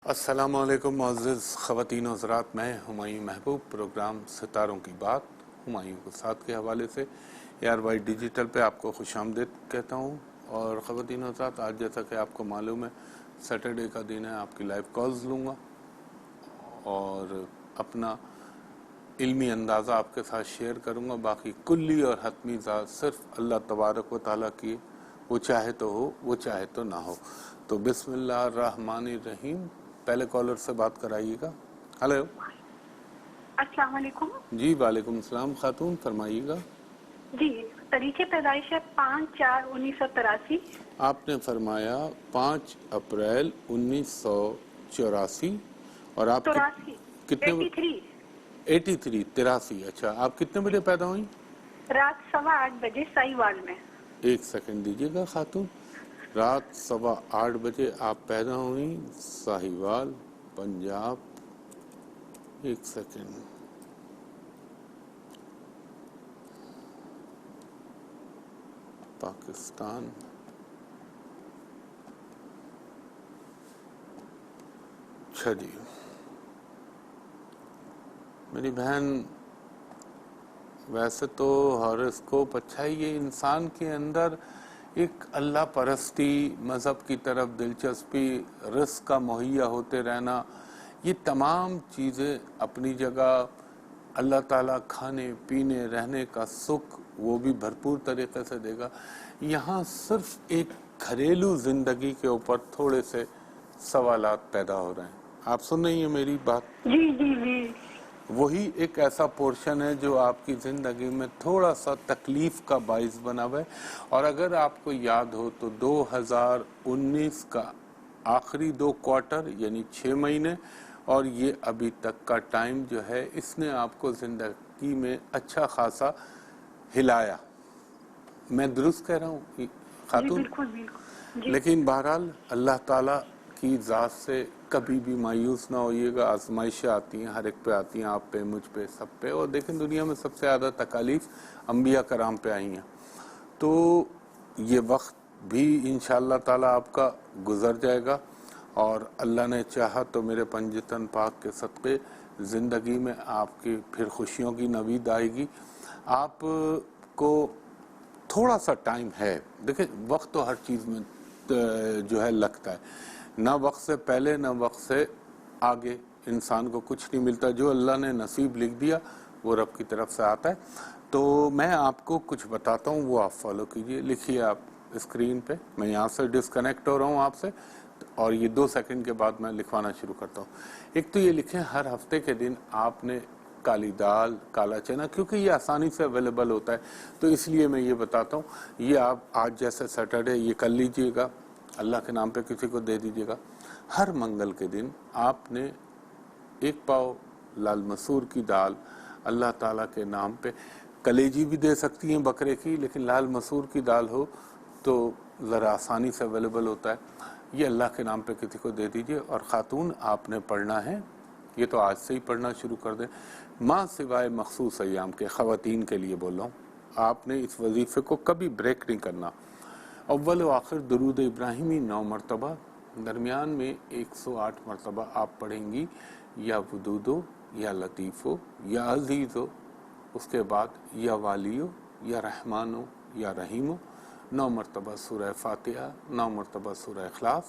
السلام علیکم معزز خواتین و حضرات، میں ہمایوں محبوب پروگرام ستاروں کی بات ہمایوں کے ساتھ کے حوالے سے ARY ڈیجیٹل پہ آپ کو خوش آمدید کہتا ہوں. اور خواتین و حضرات، آج جیسا کہ آپ کو معلوم ہے سیٹرڈے کا دن ہے، آپ کی لائیو کالز لوں گا اور اپنا علمی اندازہ آپ کے ساتھ شیئر کروں گا. باقی کلی اور حتمی ذات صرف اللہ تبارک و تعالیٰ کی، وہ چاہے تو ہو، وہ چاہے تو نہ ہو. تو بسم اللہ الرحمن الرحیم. پہلے کالر سے بات کرائیے گا. ہلو. السلام علیکم. جی وعلیکم السلام خاتون، فرمائیے گا. جی، تاریخ پیدائش ہے 5/4/1983. آپ نے فرمایا 5 اپریل 1984 اور آپ 83. کتنے 83. 83. اچھا، آپ کتنے بجے پیدا ہوئیں؟ رات 8:15 بجے سائیوال میں. ایک سیکنڈ دیجیے گا خاتون. رات 8:15 بجے آپ پیدا ہوئیں، ساہیوال، پنجاب. ایک سیکنڈ. پاکستان. اچھا جی میری بہن، ویسے تو ہاروسکوپ اچھا ہی، یہ انسان کے اندر ایک اللہ پرستی، مذہب کی طرف دلچسپی، رزق کا مہیا ہوتے رہنا، یہ تمام چیزیں اپنی جگہ. اللہ تعالیٰ کھانے پینے رہنے کا سکھ وہ بھی بھرپور طریقے سے دے گا. یہاں صرف ایک گھریلو زندگی کے اوپر تھوڑے سے سوالات پیدا ہو رہے ہیں. آپ سن رہی ہیں میری بات؟ جی جی جی. وہی ایک ایسا پورشن ہے جو آپ کی زندگی میں تھوڑا سا تکلیف کا باعث بنا ہوا ہے. اور اگر آپ کو یاد ہو تو 2019 کا آخری 2 کوارٹر یعنی 6 مہینے اور یہ ابھی تک کا ٹائم جو ہے، اس نے آپ کو زندگی میں اچھا خاصا ہلایا. میں درست کہہ رہا ہوں جی خاتون؟ بالکل بالکل. جی لیکن بہرحال اللہ تعالیٰ کی ذات سے کبھی بھی مایوس نہ ہوئیے گا. آزمائشیں آتی ہیں، ہر ایک پہ آتی ہیں، آپ پہ، مجھ پہ، سب پہ. اور دیکھیں دنیا میں سب سے زیادہ تکالیف انبیاء کرام پہ آئی ہیں. تو یہ وقت بھی انشاءاللہ تعالیٰ آپ کا گزر جائے گا اور اللہ نے چاہا تو میرے پنجتن پاک کے صدقے زندگی میں آپ کی پھر خوشیوں کی نوید آئے گی. آپ کو تھوڑا سا ٹائم ہے. دیکھیں وقت تو ہر چیز میں جو ہے لگتا ہے، نہ وقت سے پہلے نہ وقت سے آگے انسان کو کچھ نہیں ملتا. جو اللہ نے نصیب لکھ دیا وہ رب کی طرف سے آتا ہے. تو میں آپ کو کچھ بتاتا ہوں، وہ آپ فالو کیجئے. لکھیے آپ اسکرین پہ. میں یہاں سے ڈسکنیکٹ ہو رہا ہوں آپ سے اور یہ 2 سیکنڈ کے بعد میں لکھوانا شروع کرتا ہوں. ایک تو یہ لکھیں، ہر ہفتے کے دن آپ نے کالی دال، کالا چنا، کیونکہ یہ آسانی سے اویلیبل ہوتا ہے تو اس لیے میں یہ بتاتا ہوں. یہ آپ آج جیسے سیٹرڈے یہ کر لیجئے گا، اللہ کے نام پہ کسی کو دے دیجئے گا. ہر منگل کے دن آپ نے 1 پاؤ لال مسور کی دال اللہ تعالیٰ کے نام پہ، کلیجی بھی دے سکتی ہیں بکرے کی، لیکن لال مسور کی دال ہو تو ذرا آسانی سے اویلیبل ہوتا ہے. یہ اللہ کے نام پہ کسی کو دے دیجئے. اور خاتون آپ نے پڑھنا ہے، یہ تو آج سے ہی پڑھنا شروع کر دیں، ماں سوائے مخصوص ایام کے. خواتین کے لیے بول رہا ہوں، آپ نے اس وظیفے کو کبھی بریک نہیں کرنا. اول و آخر درود ابراہیمی 9 مرتبہ، درمیان میں 108 مرتبہ آپ پڑھیں گی، یا ودودو، یا لطیفو، یا عزیزو. اس کے بعد یا والیو، یا رحمانو، یا رحیمو. 9 مرتبہ سورہ فاتحہ، 9 مرتبہ سورہ اخلاص،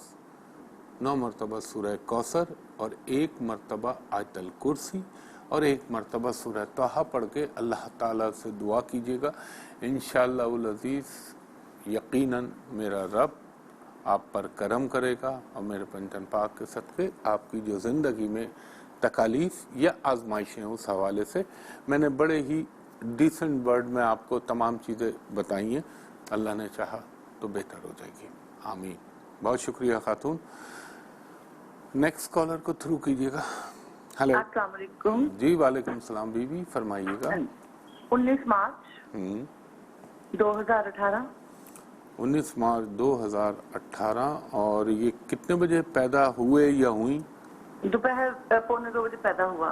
9 مرتبہ سورہ کوثر اور 1 مرتبہ آیت الکرسی اور 1 مرتبہ سورہ طٰہٰ پڑھ کے اللہ تعالیٰ سے دعا کیجیے گا. انشاءاللہ العزیز یقیناً میرا رب آپ پر کرم کرے گا اور میرے پنجتن پاک کے صدقے آپ کی جو زندگی میں تکالیف یا آزمائشیں اس حوالے سے میں نے بڑے ہی ڈیسنٹ ورڈ میں آپ کو تمام چیزیں بتائی ہیں، اللہ نے چاہا تو بہتر ہو جائے گی. آمین. بہت شکریہ خاتون. نیکسٹ کالر کو تھرو کیجیے گا. ہلو. السلام علیکم. جی وعلیکم السلام بی بی، فرمائیے گا. 19 مارچ 2018. 19 مارچ 2018. اور یہ کتنے بجے پیدا ہوئے یا ہوئیں؟ دوپہر 1:45 بجے پیدا ہوا.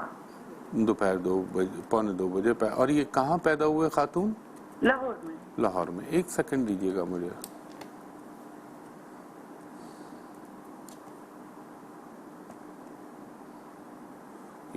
دوپہر 2 بجے، 1:45 بجے. اور یہ کہاں پیدا ہوئے خاتون؟ لاہور میں. لاہور میں. ایک سیکنڈ دیجیے گا مجھے.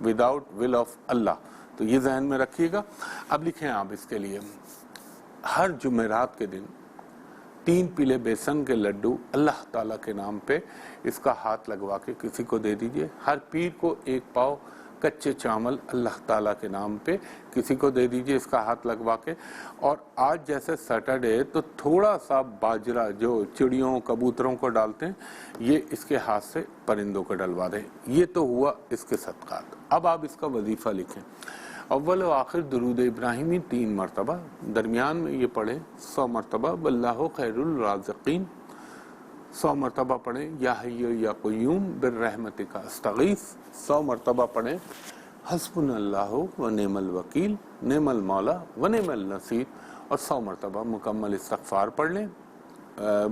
وداؤٹ ول آف اللہ. تو یہ ذہن میں رکھیے گا. اب لکھیں آپ اس کے لیے, ہر جمعرات کے دن 3 پیلے بیسن کے لڈو اللہ تعالیٰ کے نام پہ اس کا ہاتھ لگوا کے کسی کو دے دیجئے. ہر پیر کو 1 پاؤ کچے چاول اللہ تعالیٰ کے نام پہ کسی کو دے دیجئے اس کا ہاتھ لگوا کے. اور آج جیسے سیٹرڈے تو تھوڑا سا باجرہ جو چڑیوں کبوتروں کو ڈالتے ہیں یہ اس کے ہاتھ سے پرندوں کو ڈلوا دیں. یہ تو ہوا اس کے صدقات. اب آپ اس کا وظیفہ لکھیں. اول و آخر درود ابراہیمی 3 مرتبہ, درمیان میں یہ پڑھیں 100 مرتبہ واللہ خیر الرازقین, 100 مرتبہ پڑھیں یا حی یا قیوم برحمتک استغیث, 100 مرتبہ پڑھیں حسبنا اللہ و نعم الوکیل نعم المولا و نعم النصیر, اور 100 مرتبہ مکمل استغفار پڑھ لیں.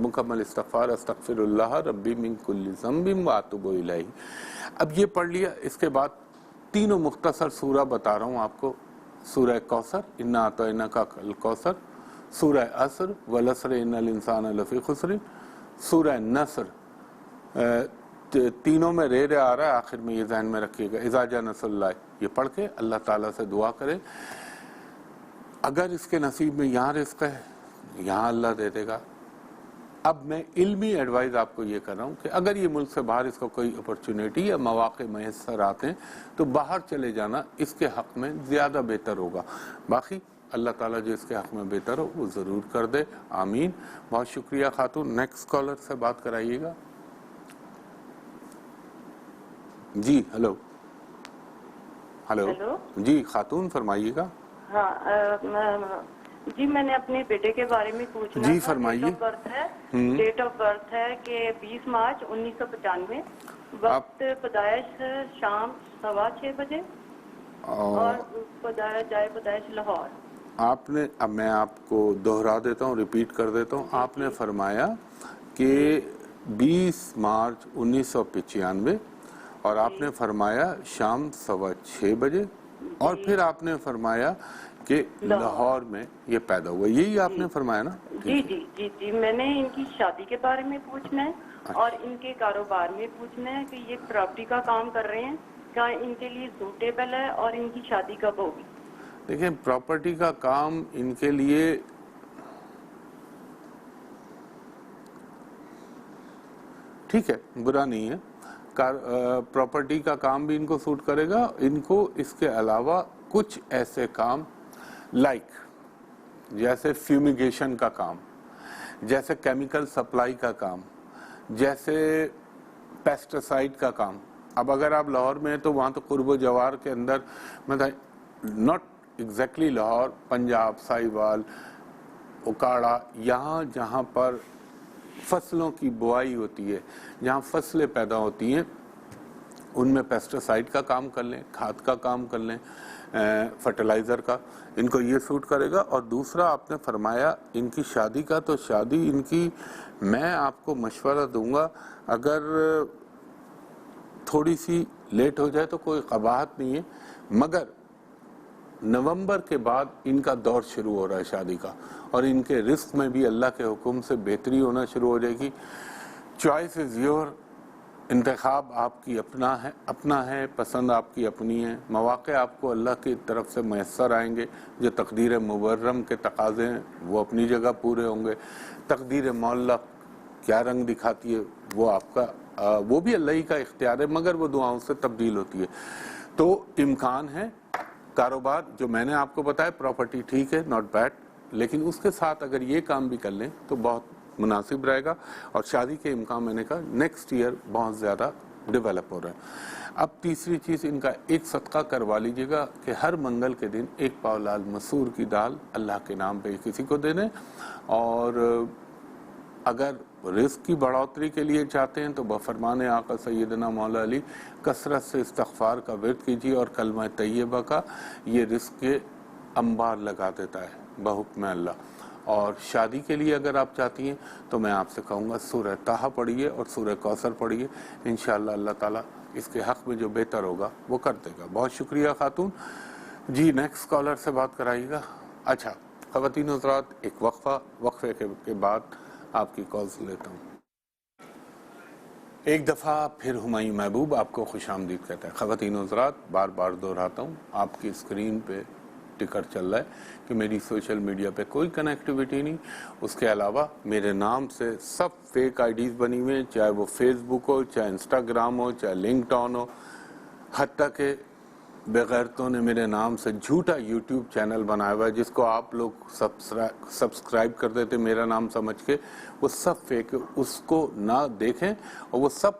مکمل استغفار استغفر اللہ ربی من کل ذنب و اتوب الیہ. اب یہ پڑھ لیا. اس کے بعد تینوں مختصر سورہ بتا رہا ہوں آپ کو. سورہ کوثر انا اعطیناک الکوثر, سورہ عصر والعصر ان الانسان لفی خسر, سورہ نصر تینوں میں رے آ رہا ہے, آخر میں یہ ذہن میں رکھیے گا اذا جاء نصر اللہ. یہ پڑھ کے اللہ تعالیٰ سے دعا کرے, اگر اس کے نصیب میں یہاں رزق ہے یہاں اللہ دے دے گا. اب میں علمی ایڈوائز آپ کو یہ کر رہا ہوں کہ اگر یہ ملک سے باہر اس کو کوئی اپرچونیٹی یا مواقع میسر آتے ہیں تو باہر چلے جانا اس کے حق میں زیادہ بہتر ہوگا. باقی اللہ تعالیٰ جو اس کے حق میں بہتر ہو وہ ضرور کر دے, آمین. بہت شکریہ خاتون. نیکسٹ کالر سے بات کرائیے گا. جی ہلو. ہلو جی خاتون فرمائیے گا. ہاں جی میں نے اپنے بیٹے کے بارے میں پوچھنا جی تھا. فرمائیے. ڈیٹ آف برتھ ہے کہ 20 مارچ 1995, وقت پیدائش شام 6:15 بجے, اور جائے پیدائش لاہور. آپ نے, اب میں آپ کو دوہرا دیتا ہوں, ریپیٹ کر دیتا ہوں. آپ نے فرمایا کہ 20 مارچ 1995 اور آپ نے فرمایا شام 6:15 بجے, اور پھر آپ نے فرمایا کہ لاہور میں یہ پیدا ہوا. یہی آپ نے فرمایا نا؟ جی جی جی جی. میں نے ان کی شادی کے بارے میں پوچھنا ہے اور ان کے کاروبار میں پوچھنا ہے کہ یہ پراپرٹی کا کام کر رہے ہیں, کیا ان کے لیے سوٹیبل ہے, اور ان کی شادی کب ہوگی؟ دیکھیں پراپرٹی کا کام ان کے لیے ٹھیک ہے, برا نہیں ہے. پراپرٹی کا کام بھی ان کو سوٹ کرے گا. ان کو اس کے علاوہ کچھ ایسے کام لائک جیسے فیومیگیشن کا کام, جیسے کیمیکل سپلائی کا کام, جیسے پیسٹیسائڈ کا کام. اب اگر آپ لاہور میں ہیں تو وہاں تو قرب و جوار کے اندر, ناٹ ایگزیکٹلی لاہور, پنجاب, ساہیوال, اکاڑا, یہاں جہاں پر فصلوں کی بوائی ہوتی ہے, جہاں فصلیں پیدا ہوتی ہیں, ان میں پیسٹیسائڈ کا کام کر لیں, کھاد کا کام کر لیں, فرٹیلائزر کا, ان کو یہ سوٹ کرے گا. اور دوسرا آپ نے فرمایا ان کی شادی کا, تو شادی ان کی میں آپ کو مشورہ دوں گا اگر تھوڑی سی لیٹ ہو جائے تو کوئی قباحت نہیں ہے, مگر نومبر کے بعد ان کا دور شروع ہو رہا ہے شادی کا, اور ان کے رزق میں بھی اللہ کے حکم سے بہتری ہونا شروع ہو جائے گی. چوائس از یور, انتخاب آپ کی اپنا ہے, پسند آپ کی اپنی ہے. مواقع آپ کو اللہ کی طرف سے میسر آئیں گے, جو تقدیر مبرم کے تقاضے ہیں وہ اپنی جگہ پورے ہوں گے. تقدیر معلق کیا رنگ دکھاتی ہے وہ آپ کا, وہ بھی اللہ ہی کا اختیار ہے, مگر وہ دعاؤں سے تبدیل ہوتی ہے. تو امکان ہے. کاروبار جو میں نے آپ کو بتایا, پراپرٹی ٹھیک ہے, ناٹ بیڈ, لیکن اس کے ساتھ اگر یہ کام بھی کر لیں تو بہت مناسب رہے گا. اور شادی کے امکان میں نے کہا نیکسٹ ایئر بہت زیادہ ڈیولپ ہو رہا ہے. اب تیسری چیز, ان کا ایک صدقہ کروا لیجیے گا کہ ہر منگل کے دن 1 پاؤ لال مسور کی دال اللہ کے نام پہ کسی کو دے دیں. اور اگر رزق کی بڑھوتری کے لیے چاہتے ہیں تو بفرمان آقا سیدنا مولا علی کثرت سے استغفار کا ورد کیجیے, اور کلمہ طیبہ کا, یہ رزق کے انبار لگا دیتا ہے بحکم اللہ. اور شادی کے لیے اگر آپ چاہتی ہیں تو میں آپ سے کہوں گا سورہ طٰہٰ پڑھیے اور سورہ کوثر پڑھیے, انشاءاللہ اللہ تعالیٰ اس کے حق میں جو بہتر ہوگا وہ کر دے گا. بہت شکریہ خاتون. جی نیکسٹ کالر سے بات کرائیے گا. اچھا خواتین حضرات, ایک وقفے کے بعد آپ کی کالز لیتا ہوں. ایک دفعہ پھر ہمایوں محبوب آپ کو خوش آمدید کہتا ہے. خواتین و حضرات، بار بار دہراتا ہوں، آپ کی اسکرین پہ ٹکر چل رہا ہے کہ میری سوشل میڈیا پہ کوئی کنیکٹیوٹی نہیں. اس کے علاوہ میرے نام سے سب فیک آئی ڈیز بنی ہوئے ہیں، چاہے وہ فیس بک ہو، چاہے انسٹاگرام ہو، چاہے لنکڈ آن ہو. حتیٰ کہ بغیرتوں نے میرے نام سے جھوٹا یوٹیوب چینل بنایا ہوا ہے جس کو آپ لوگ سبسکرائب کر دیتے میرا نام سمجھ کے. وہ سب فیک ہے، اس کو نہ دیکھیں. اور وہ سب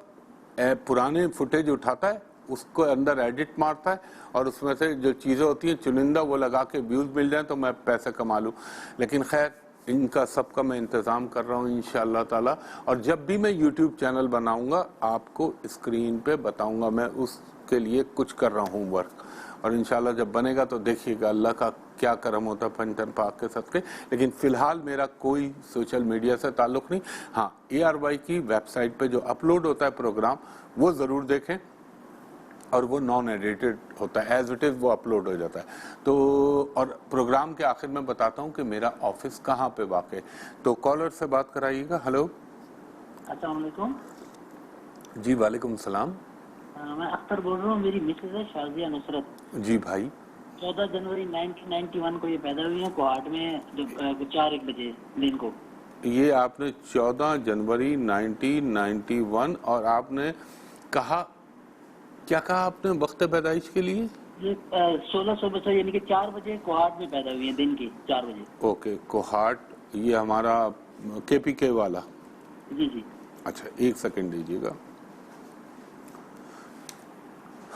پرانے فوٹیج اٹھاتا ہے، اس کو اندر ایڈٹ مارتا ہے، اور اس میں سے جو چیزیں ہوتی ہیں چنندہ وہ لگا کے ویوز مل جائیں تو میں پیسے کما لوں. لیکن خیر، ان کا سب کا میں انتظام کر رہا ہوں انشاءاللہ تعالی. اور جب بھی میں یوٹیوب چینل بناؤں گا آپ کو اسکرین پہ بتاؤں گا. میں اس کے لیے کچھ کر رہا ہوں ورک، اور انشاءاللہ جب بنے گا تو دیکھیے گا اللہ کا کیا کرم ہوتا ہے پنجتن پاک کے صدقے. لیکن فی الحال میرا کوئی سوشل میڈیا سے تعلق نہیں. ہاں، ARY کی ویب سائٹ پہ جو اپلوڈ ہوتا ہے پروگرام وہ ضرور دیکھیں، اور وہ نان ایڈیٹڈ ہوتا ہے، ایز اٹ از وہ اپلوڈ ہو جاتا ہے. تو اور پروگرام کے آخر میں بتاتا ہوں کہ میرا آفس کہاں پہ واقع ہے. تو کالر سے بات کرائیے گا. ہلو، السلام علیکم. جی وعلیکم السلام. میں اختر بول رہا ہوں. میری مسز ہے شازیہ نصرت. جی بھائی. 14 جنوری 1991 کو یہ پیدا ہوئی ہیں کوہاٹ میں، جب 4:01 بجے دن کو. یہ آپ نے 14 جنوری 1991، اور آپ نے کہا کیا کہا آپ نے وقت پیدائش کے لیے؟ یہ 1600 بجے یعنی کہ 4 بجے کوہاٹ میں پیدا ہوئی ہیں، دن کی 4 بجے. اوکے، کوہاٹ، یہ ہمارا KPK والا. جی جی. اچھا، ایک سیکنڈ دیجیے گا.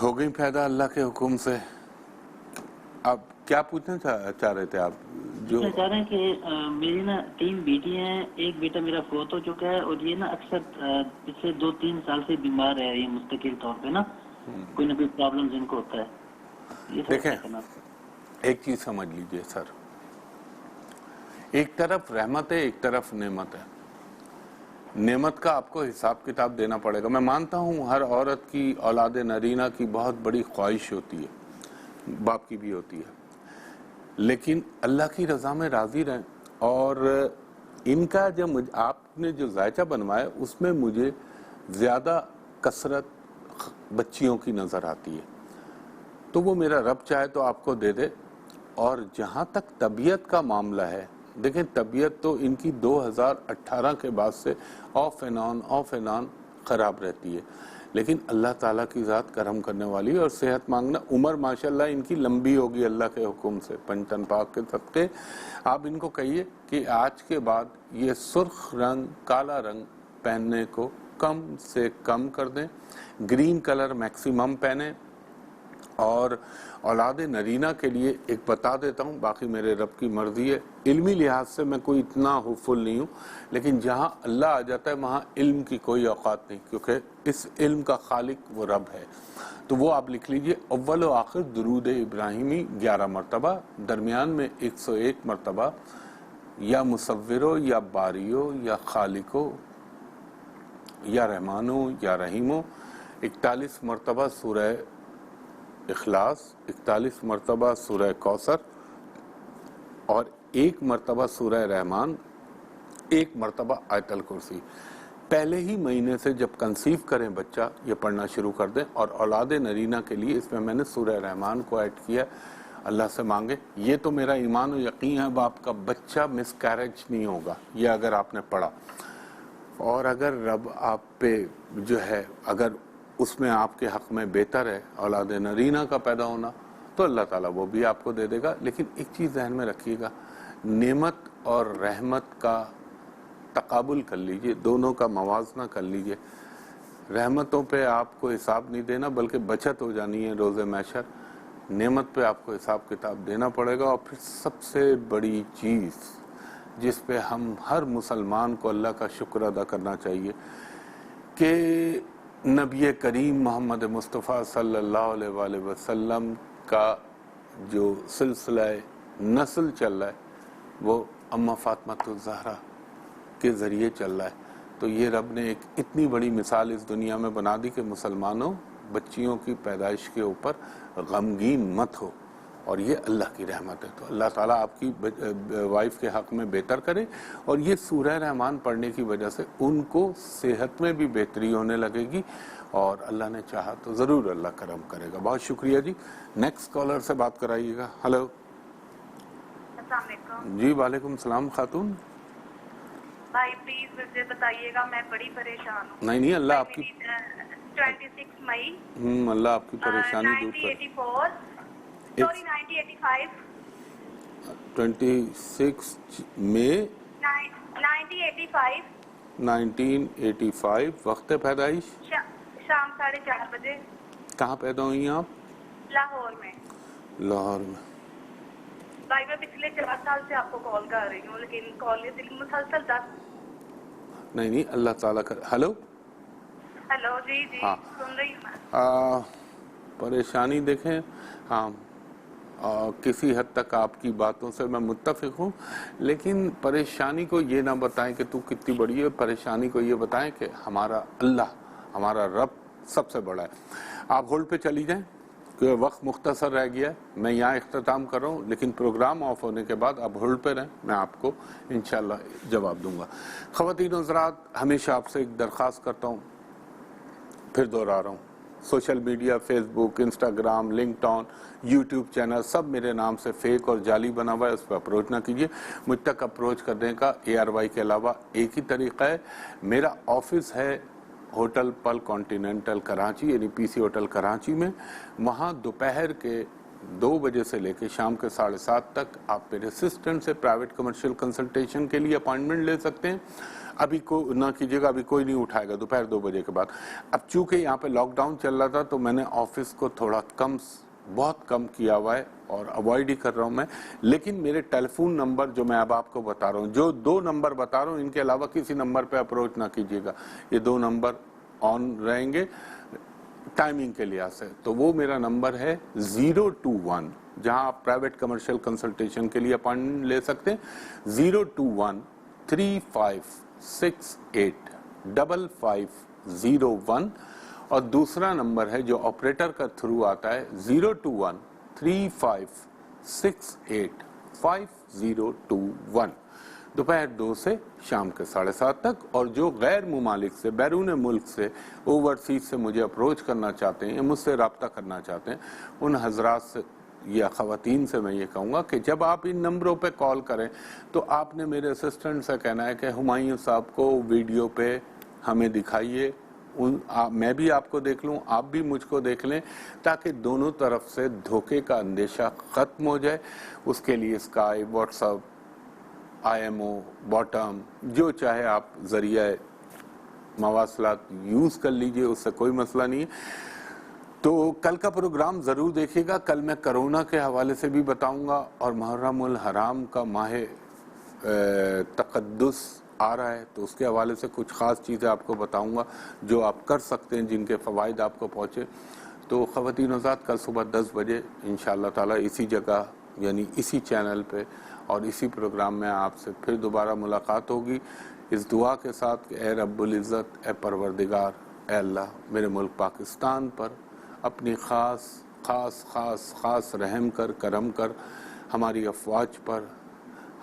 ہو گئی پیدا اللہ کے حکم سے. آپ کیا پوچھنا چاہ رہے تھے آپ؟ جو میں چاہ رہے ہیں کہ میری نا 3 بیٹی ہیں، ایک بیٹا میرا فوت ہو چکا ہے، اور یہ نا اکثر پچھلے 2-3 سال سے بیمار ہے. یہ مستقل طور پہ نا کوئی نہ کوئی پرابلم ان کو ہوتا ہے. دیکھیں، ایک چیز سمجھ لیجئے سر، ایک طرف رحمت ہے، ایک طرف نعمت ہے. نعمت کا آپ کو حساب کتاب دینا پڑے گا. میں مانتا ہوں ہر عورت کی اولاد نرینہ کی بہت بڑی خواہش ہوتی ہے، باپ کی بھی ہوتی ہے، لیکن اللہ کی رضا میں راضی رہیں. اور ان کا جب آپ نے جو ذائچہ بنوایا اس میں مجھے زیادہ کثرت بچیوں کی نظر آتی ہے. تو وہ میرا رب چاہے تو آپ کو دے دے. اور جہاں تک طبیعت کا معاملہ ہے، دیکھیں طبیعت تو ان کی 2018 کے بعد سے آف اینڈ آن خراب رہتی ہے. لیکن اللہ تعالیٰ کی ذات کرم کرنے والی اور صحت مانگنا. عمر ماشاءاللہ ان کی لمبی ہوگی اللہ کے حکم سے، پنجتن پاک کے صدقے. آپ ان کو کہیے کہ آج کے بعد یہ سرخ رنگ، کالا رنگ پہننے کو کم سے کم کر دیں، گرین کلر میکسیمم پہنیں. اور اولاد نرینہ کے لیے ایک بتا دیتا ہوں، باقی میرے رب کی مرضی ہے. علمی لحاظ سے میں کوئی اتنا ہوپفل نہیں ہوں، لیکن جہاں اللہ آ جاتا ہے وہاں علم کی کوئی اوقات نہیں، کیونکہ اس علم کا خالق وہ رب ہے. تو وہ آپ لکھ لیجئے، اول و آخر درود ابراہیمی 11 مرتبہ، درمیان میں 101 مرتبہ یا مصورو یا باریو یا خالقو یا رحمانو یا رحیمو. 41 مرتبہ سورہ اخلاص، 41 مرتبہ سورہ کوثر، اور 1 مرتبہ سورہ رحمان، 1 مرتبہ آیت الکرسی. پہلے ہی مہینے سے جب کنسیو کریں بچہ یہ پڑھنا شروع کر دیں. اور اولاد نرینہ کے لیے اس میں نے سورہ رحمان کو ایڈ کیا. اللہ سے مانگے، یہ تو میرا ایمان و یقین ہے اب آپ کا بچہ مس کیریج نہیں ہوگا، یہ اگر آپ نے پڑھا. اور اگر رب آپ پہ جو ہے، اگر اس میں آپ کے حق میں بہتر ہے اولاد نرینہ کا پیدا ہونا، تو اللہ تعالیٰ وہ بھی آپ کو دے دے گا. لیکن ایک چیز ذہن میں رکھیے گا، نعمت اور رحمت کا تقابل کر لیجئے، دونوں کا موازنہ کر لیجئے. رحمتوں پہ آپ کو حساب نہیں دینا بلکہ بچت ہو جانی ہے روز محشر. نعمت پہ آپ کو حساب کتاب دینا پڑے گا. اور پھر سب سے بڑی چیز جس پہ ہم ہر مسلمان کو اللہ کا شکر ادا کرنا چاہیے کہ نبی کریم محمد مصطفیٰ صلی اللہ علیہ وآلہ وسلم کا جو سلسلہ نسل چل رہا ہے وہ اماں فاطمۃ الزہرا کے ذریعے چل رہا ہے. تو یہ رب نے ایک اتنی بڑی مثال اس دنیا میں بنا دی کہ مسلمانوں، بچیوں کی پیدائش کے اوپر غمگین مت ہو. اور یہ اللہ کی رحمت ہے. تو اللہ تعالیٰ آپ کی وائف کے حق میں بہتر کرے, اور یہ سورہ رحمان پڑھنے کی وجہ سے ان کو صحت میں بھی بہتری ہونے لگے گی, اور اللہ نے چاہا تو ضرور اللہ کرم کرے گا. بہت شکریہ جی. نیکسٹ کالر سے بات کرائیے گا. ہلو. السلام علیکم. جی وعلیکم السلام خاتون. بھائی پلیز مجھے بتائیے گا, میں بڑی پریشان ہوں. نہیں اللہ آپ کی 26 مئی اللہ آپ کی پریشانی دور کرے. 1984 سوری 1985 26 مئی 1985 وقت پیدائش شام 4:30 بجے. کہاں پیدا ہوئی ہیں آپ؟ لاہور میں. لاہور میں. بھائی میں پچھلے 4 سال سے آپ کو کال کر رہی ہوں, لیکن کال مسلسل 10. نہیں اللہ تعالیٰ کر. ہلو. ہلو. جی ہاں. سن رہی ہوں میں. پریشانی دیکھیں, ہاں کسی حد تک آپ کی باتوں سے میں متفق ہوں, لیکن پریشانی کو یہ نہ بتائیں کہ تو کتنی بڑی ہے, پریشانی کو یہ بتائیں کہ ہمارا اللہ, ہمارا رب سب سے بڑا ہے. آپ ہولڈ پہ چلی جائیں کیونکہ وقت مختصر رہ گیا ہے. میں یہاں اختتام کر رہا ہوں, لیکن پروگرام آف ہونے کے بعد آپ ہولڈ پہ رہیں, میں آپ کو انشاءاللہ جواب دوں گا. خواتین و حضرات, ہمیشہ آپ سے ایک درخواست کرتا ہوں, پھر دوہرا رہا ہوں, سوشل میڈیا, فیس بک, انسٹاگرام, لنکڈ آن, یوٹیوب چینل سب میرے نام سے فیک اور جعلی بنا ہوا ہے, اس پہ اپروچ نہ کیجیے. مجھ تک اپروچ کرنے کا ARY کے علاوہ ایک ہی طریقہ ہے. میرا آفس ہے ہوٹل پل کانٹیننٹل کراچی, یعنی PC ہوٹل کراچی میں. وہاں دوپہر کے 2 بجے سے لے کے شام کے 7:30 تک آپ میرے اسسٹنٹ سے پرائیویٹ کمرشل کنسلٹیشن کے لیے اپائنٹمنٹ لے سکتے ہیں. ابھی کو نہ کیجیے گا, ابھی کوئی نہیں اٹھائے گا دوپہر 2 بجے کے بعد. اب چونکہ یہاں پہ لاک ڈاؤن چل رہا تھا تو میں نے آفس کو تھوڑا بہت کم کیا ہوا ہے, اور اوائڈ ہی کر رہا ہوں میں. لیکن میرے ٹیلی فون نمبر جو میں اب آپ کو بتا رہا ہوں, جو 2 نمبر بتا رہا ہوں, ان کے علاوہ کسی نمبر پہ اپروچ نہ کیجیے گا. یہ 2 نمبر آن رہیں گے ٹائمنگ کے لحاظ سے. تو وہ میرا نمبر ہے 021, جہاں آپ پرائیویٹ کمرشل کنسلٹیشن کے لیے اپائنٹمنٹ لے سکتے ہیں. 021-356-8501, اور دوسرا نمبر ہے جو آپریٹر کا تھرو آتا ہے 021-356-5021, دوپہر 2 سے شام کے 7:30 تک. اور جو غیر ممالک سے, بیرون ملک سے, اوورسیز سے مجھے اپروچ کرنا چاہتے ہیں یا مجھ سے رابطہ کرنا چاہتے ہیں, ان حضرات سے یا خواتین سے میں یہ کہوں گا کہ جب آپ ان نمبروں پہ کال کریں تو آپ نے میرے اسسٹنٹ سے کہنا ہے کہ ہمایوں صاحب کو ویڈیو پہ ہمیں دکھائیے, میں بھی آپ کو دیکھ لوں, آپ بھی مجھ کو دیکھ لیں, تاکہ دونوں طرف سے دھوکے کا اندیشہ ختم ہو جائے. اس کے لیے sky, what's app, IMO, bottom, جو چاہے آپ ذریعہ مواصلات یوز کر لیجئے, اس سے کوئی مسئلہ نہیں ہے. تو کل کا پروگرام ضرور دیکھیے گا. کل میں کرونا کے حوالے سے بھی بتاؤں گا, اور محرم الحرام کا ماہ تقدس آ رہا ہے, تو اس کے حوالے سے کچھ خاص چیزیں آپ کو بتاؤں گا جو آپ کر سکتے ہیں, جن کے فوائد آپ کو پہنچے. تو خواتین و حضرات, کل صبح 10 بجے انشاءاللہ تعالی اسی جگہ, یعنی اسی چینل پہ اور اسی پروگرام میں آپ سے پھر دوبارہ ملاقات ہوگی, اس دعا کے ساتھ کہ اے رب العزت, اے پروردگار, اے اللہ, میرے ملک پاکستان پر اپنی خاص رحم کر, کرم کر, ہماری افواج پر,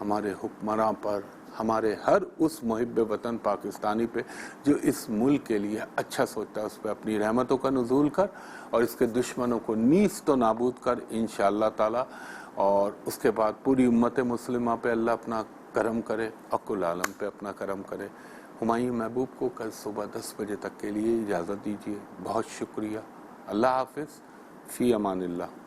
ہمارے حکمراں پر, ہمارے ہر اس محب وطن پاکستانی پہ جو اس ملک کے لیے اچھا سوچتا ہے, اس پہ اپنی رحمتوں کا نزول کر, اور اس کے دشمنوں کو نیست و نابود کر انشاءاللہ تعالی. اور اس کے بعد پوری امت مسلمہ پہ اللہ اپنا کرم کرے, اور کل عالم پہ اپنا کرم کرے. ہمایوں محبوب کو کل صبح 10 بجے تک کے لیے اجازت دیجیے. بہت شکریہ. اللہ حافظ. فی امان اللہ.